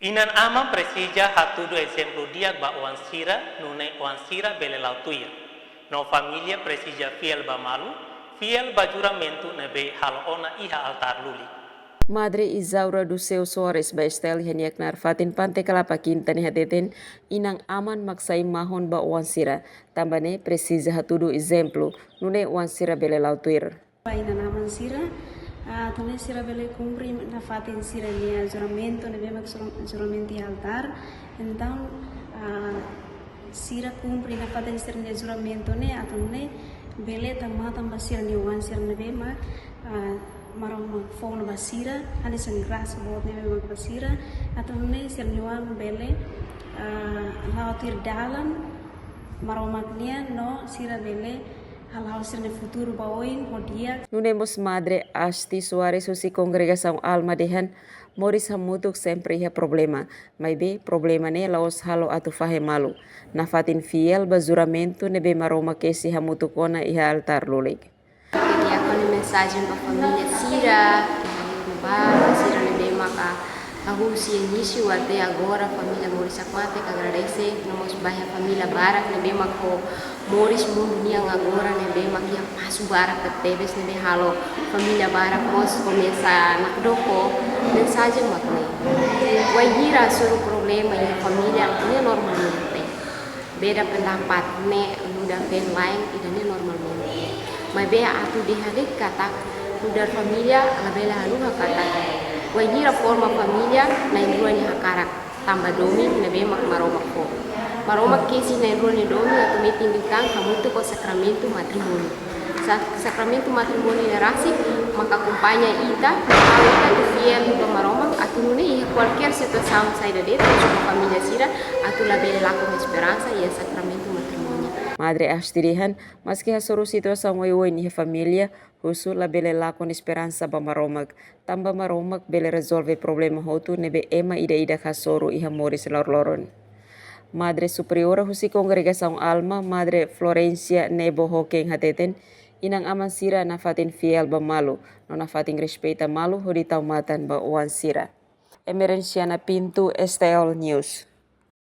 Inan ama presija hatudo exemplo dia ba wansira nune wansira bele lautuia. No familia presija fiel ba malu, fiel ba juramento nebe hal ona iha altar luli. Madre Isaura do Seu Soares ba Estel haniak narfatin pante kalapa kinta ni hateten inang aman maksai mahon ba wansira. Tambane precisa hatudo exemplo nune wansira bele lautuir. Ina naman sira, também sira bele cumpre na fatin sira nia juramento, ne bema juramento altar. Então, sira cumpre na fatin sira nia juramento ne atau ne bele tambah sira nia wan sira ne bema marong fong na basira, ani sang graça buat ne bema basira atau ne sira nia wan bele lautir dalam marong maknia no sira bele hal-hal sirne futuro baoin hodia. Nunemos Madre Asti Soares usi congregação Alma dehan moris hamutuk sempre ia problema. Mai be problema ne laos halo atu fahe malu. Na fatin fiel ba juramento ne be maroma kesi hamutuk ona iha altar luleg. Queria com mensagem para a família Sira, que vai Sira ne be maka Rússia início até agora a família Moris Akmate que agradece nós baia família Barak ne be mako Moris mundo yang agora ne be makia pasu Barak ke teves ne be halo família Barak mos começa nakdoko mensagem makne vai gira sobre problema e família ne normalmente beda pendapat ne udah pen lain ini normalmente mas be atu dihadik kata udah família labela halu kata wajira forma família na indruani hakarak tambah domi na be mak maromak ko maromak kesi na indruani domi atau meeting bintang kamu itu ko sakramento matrimoni sakramento matrimoni na rasi maka kumpanya ita kalau itu fiel do maromak atau nune qualquer situação saída dentro da família Sira atau labela laku esperança e sakramento matrimoni. Madre Astirihan, maski hasuru situação oi ni família, husu la bele lakon esperança ba maromag, tamba maromag bele resolve problema hotu nebe ema ida kasoro iha moris lorloron. Madre Superiora husi congregação Alma, Madre Florencia Nebo Hokeng hateten, inang aman sira na fatin fiel ba malu, no na fatin respeita malu hodi taumatan ba uan sira. Emerenciana Pinto, STL News.